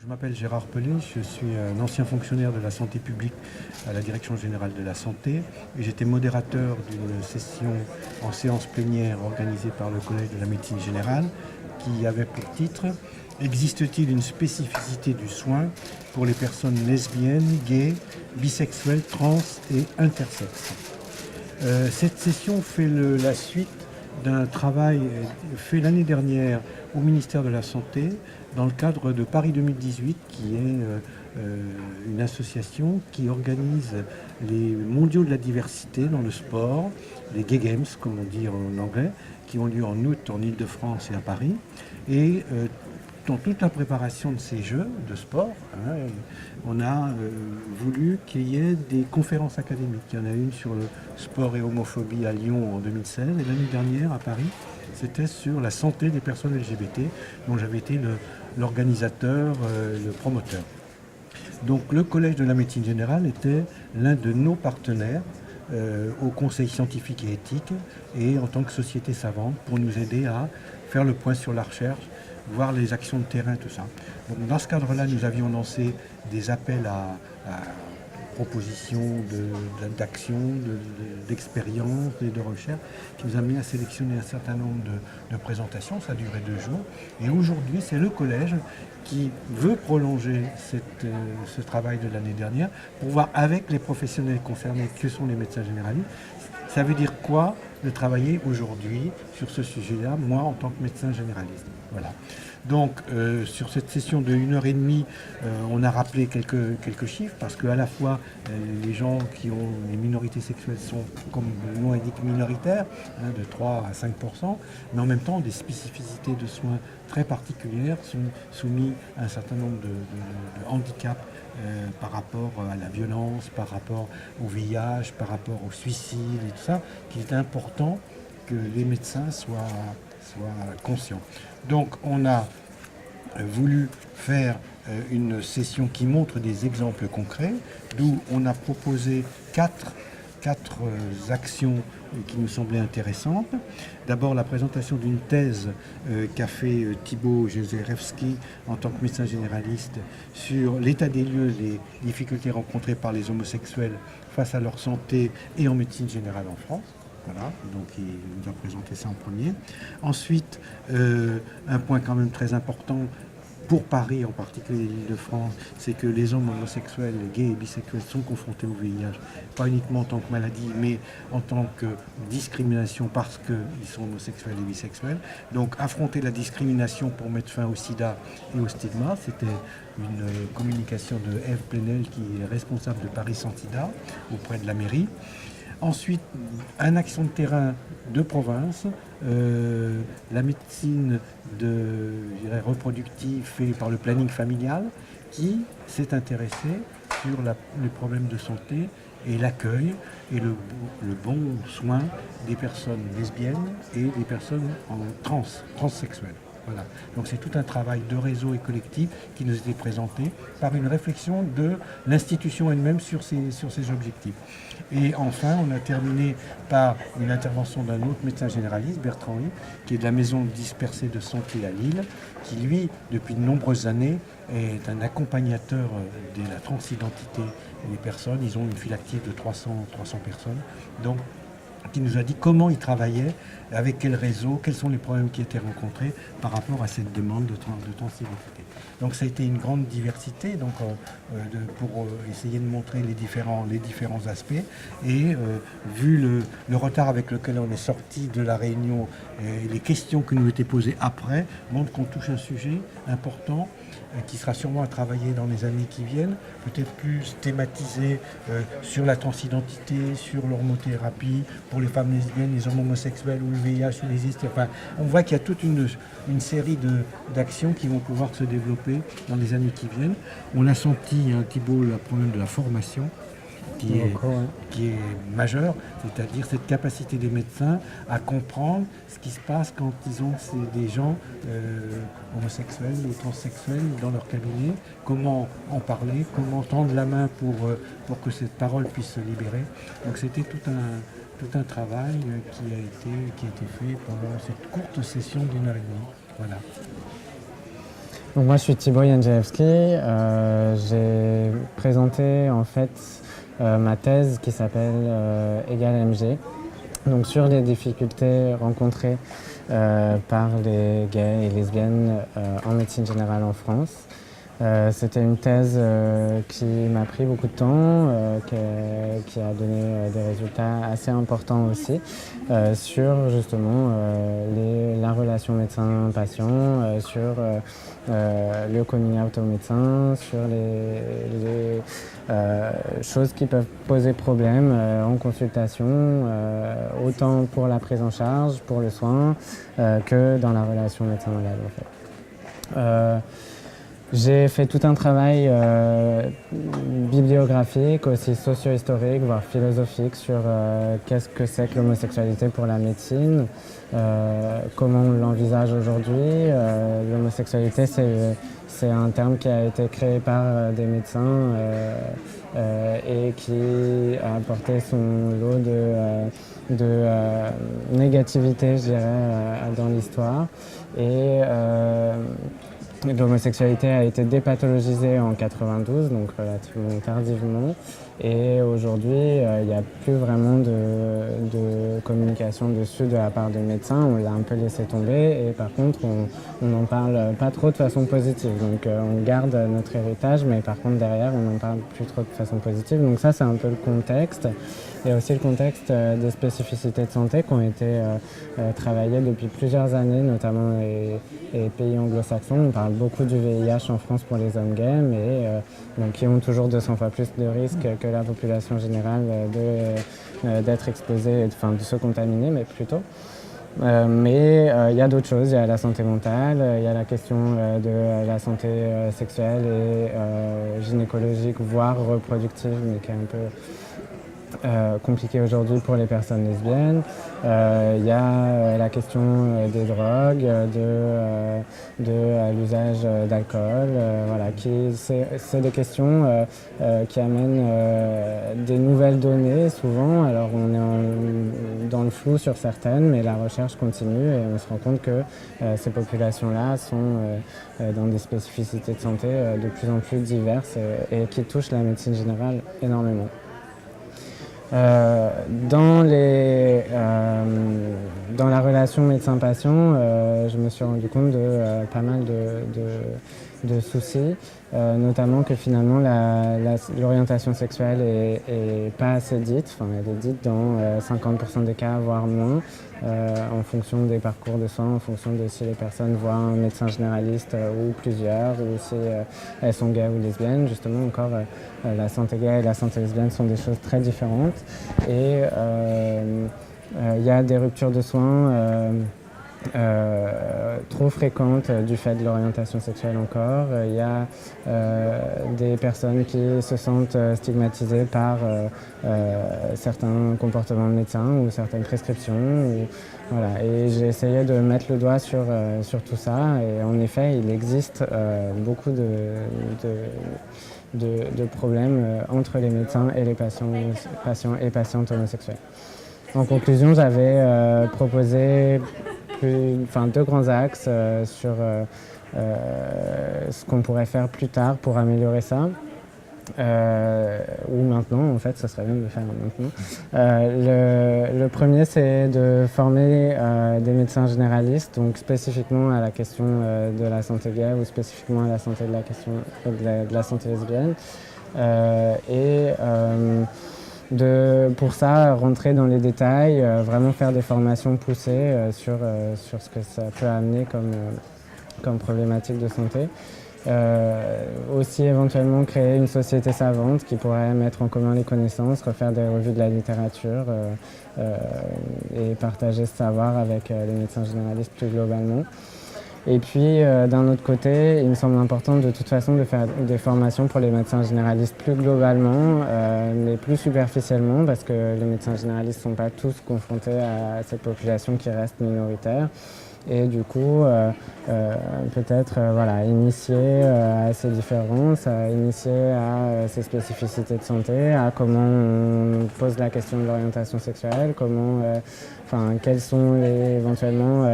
Je m'appelle Gérard Pelé, je suis un ancien fonctionnaire de la santé publique à la Direction générale de la santé et j'étais modérateur d'une session en séance plénière organisée par le Collège de la médecine générale qui avait pour titre « Existe-t-il une spécificité du soin pour les personnes lesbiennes, gays, bisexuelles, trans et intersexes ?» Cette session fait la suite d'un travail fait l'année dernière au ministère de la Santé dans le cadre de Paris 2018, qui est une association qui organise les mondiaux de la diversité dans le sport, les Gay Games, comme on dit en anglais, qui ont lieu en août en Île-de-France et à Paris. Et dans toute la préparation de ces jeux de sport, on a voulu qu'il y ait des conférences académiques. Il y en a une sur le sport et homophobie à Lyon en 2016 et l'année dernière à Paris, c'était sur la santé des personnes LGBT, dont j'avais été l'organisateur, le promoteur. Donc le Collège de la médecine générale était l'un de nos partenaires au Conseil scientifique et éthique et en tant que société savante pour nous aider à faire le point sur la recherche, voir les actions de terrain, tout ça. Donc, dans ce cadre-là, nous avions lancé des appels à propositions d'action, d'expérience et de recherche qui nous a amené à sélectionner un certain nombre de présentations. Ça a duré 2 jours. Et aujourd'hui, c'est le collège qui veut prolonger ce travail de l'année dernière pour voir avec les professionnels concernés, que sont les médecins généralistes, ça veut dire quoi de travailler aujourd'hui sur ce sujet-là, moi en tant que médecin généraliste. Voilà. Donc sur cette session de 1h30, on a rappelé quelques chiffres parce qu'à la fois les gens qui ont les minorités sexuelles sont, comme le nom indique, minoritaires, de 3 à 5%, mais en même temps des spécificités de soins très particulières sont soumis à un certain nombre de handicaps par rapport à la violence, par rapport au VIH, par rapport au suicide et tout ça, qu'il est important que les médecins soient conscients. Donc on a voulu faire une session qui montre des exemples concrets, d'où on a proposé quatre actions qui nous semblaient intéressantes. D'abord la présentation d'une thèse qu'a fait Thibaut Jezerewski en tant que médecin généraliste sur l'état des lieux des difficultés rencontrées par les homosexuels face à leur santé et en médecine générale en France. Voilà, donc il nous a présenté ça en premier. Ensuite, un point quand même très important pour Paris, en particulier l'Île-de-France, c'est que les hommes homosexuels, les gays et bisexuels sont confrontés au VIH, pas uniquement en tant que maladie, mais en tant que discrimination parce qu'ils sont homosexuels et bisexuels. Donc affronter la discrimination pour mettre fin au sida et au stigma, c'était une communication de Ève Plenel, qui est responsable de Paris sans sida, auprès de la mairie. Ensuite, une action de terrain de province, la médecine reproductive faite par le planning familial qui s'est intéressé sur les problèmes de santé et l'accueil et le bon soin des personnes lesbiennes et des personnes transsexuelles. Voilà. Donc c'est tout un travail de réseau et collectif qui nous était présenté par une réflexion de l'institution elle-même sur ses objectifs. Et enfin, on a terminé par une intervention d'un autre médecin généraliste, Bertrand Huy, qui est de la maison dispersée de santé à Lille, qui lui, depuis de nombreuses années, est un accompagnateur de la transidentité des personnes. Ils ont une file active de 300 personnes. Donc, qui nous a dit comment il travaillait, avec quel réseau, quels sont les problèmes qui étaient rencontrés par rapport à cette demande de transidentité. Donc ça a été une grande diversité donc, pour essayer de montrer les différents aspects. Et vu le retard avec lequel on est sorti de la réunion et les questions qui nous étaient posées après, montre qu'on touche un sujet important qui sera sûrement à travailler dans les années qui viennent, peut-être plus thématisé sur la transidentité, sur l'hormothérapie, pour les femmes lesbiennes, les hommes homosexuels ou le VIH ou les IST. Enfin, on voit qu'il y a toute une série d'actions qui vont pouvoir se développer dans les années qui viennent. On a senti, Thibaut, le problème de la formation qui est majeur, c'est-à-dire cette capacité des médecins à comprendre ce qui se passe quand ils ont des gens homosexuels ou transsexuels dans leur cabinet, comment en parler, comment tendre la main pour que cette parole puisse se libérer. Donc c'était tout un travail qui a été fait pendant cette courte session d'1h30. Voilà. Donc moi je suis Thibaut Jędrzejewski, j'ai présenté en fait ma thèse qui s'appelle Égal MG, donc sur les difficultés rencontrées par les gays et lesbiennes en médecine générale en France. C'était une thèse qui m'a pris beaucoup de temps, qui a donné des résultats assez importants aussi sur justement la relation médecin-patient, sur le coming out au médecin, sur les choses qui peuvent poser problème en consultation, autant pour la prise en charge, pour le soin, que dans la relation médecin-malade en fait. J'ai fait tout un travail bibliographique, aussi socio-historique, voire philosophique sur qu'est-ce que c'est que l'homosexualité pour la médecine, comment on l'envisage aujourd'hui. L'homosexualité, c'est un terme qui a été créé par des médecins et qui a apporté son lot de négativité, je dirais, dans l'histoire. Et l'homosexualité a été dépathologisée en 92, donc relativement tardivement. Et aujourd'hui, il n'y a plus vraiment de communication dessus de la part des médecins. On l'a un peu laissé tomber et par contre, on n'en parle pas trop de façon positive. Donc on garde notre héritage, mais par contre derrière, on n'en parle plus trop de façon positive. Donc ça, c'est un peu le contexte. Et aussi le contexte des spécificités de santé qui ont été travaillées depuis plusieurs années, notamment dans les pays anglo-saxons. On parle beaucoup du VIH en France pour les hommes gays, mais donc, qui ont toujours 200 fois plus de risques que la population générale d'être exposée, enfin de se contaminer, mais plutôt. Mais il y a d'autres choses, il y a la santé mentale, il y a la question de la santé sexuelle et gynécologique, voire reproductive, mais qui est un peu compliqué aujourd'hui pour les personnes lesbiennes. Il y a la question des drogues, de l'usage d'alcool. Voilà, c'est des questions qui amènent des nouvelles données souvent. Alors on est dans le flou sur certaines, mais la recherche continue et on se rend compte que ces populations-là sont dans des spécificités de santé de plus en plus diverses et qui touchent la médecine générale énormément. Dans la relation médecin-patient, je me suis rendu compte de pas mal de soucis, notamment que finalement l'orientation sexuelle est pas assez dite, enfin elle est dite dans 50% des cas, voire moins, en fonction des parcours de soins, en fonction de si les personnes voient un médecin généraliste ou plusieurs, ou si elles sont gays ou lesbiennes. Justement encore, la santé gay et la santé lesbienne sont des choses très différentes et il y a des ruptures de soins trop fréquentes du fait de l'orientation sexuelle encore. Il y a des personnes qui se sentent stigmatisées par certains comportements de médecins ou certaines prescriptions. Voilà. Et j'ai essayé de mettre le doigt sur tout ça et en effet il existe beaucoup de problèmes entre les médecins et les patients et patientes homosexuels. En conclusion, j'avais proposé deux grands axes sur ce qu'on pourrait faire plus tard pour améliorer ça. Ou maintenant, en fait, ça serait bien de le faire maintenant. Le premier, c'est de former des médecins généralistes, donc spécifiquement à la question de la santé gay ou spécifiquement à la santé de la santé lesbienne. Pour ça, rentrer dans les détails, vraiment faire des formations poussées sur ce que ça peut amener comme problématique de santé. Aussi éventuellement créer une société savante qui pourrait mettre en commun les connaissances, refaire des revues de la littérature et partager ce savoir avec les médecins généralistes plus globalement. Et puis d'un autre côté, il me semble important de toute façon de faire des formations pour les médecins généralistes plus globalement, mais plus superficiellement, parce que les médecins généralistes ne sont pas tous confrontés à cette population qui reste minoritaire. et du coup peut-être initier à ces différences, initier à ces spécificités de santé, à comment on pose la question de l'orientation sexuelle, quels sont éventuellement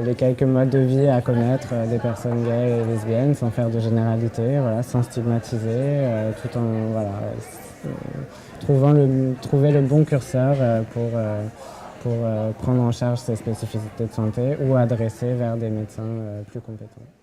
les quelques modes de vie à connaître des personnes gays et lesbiennes sans faire de généralité, sans stigmatiser, tout en trouver le bon curseur pour prendre en charge ces spécificités de santé ou adresser vers des médecins plus compétents.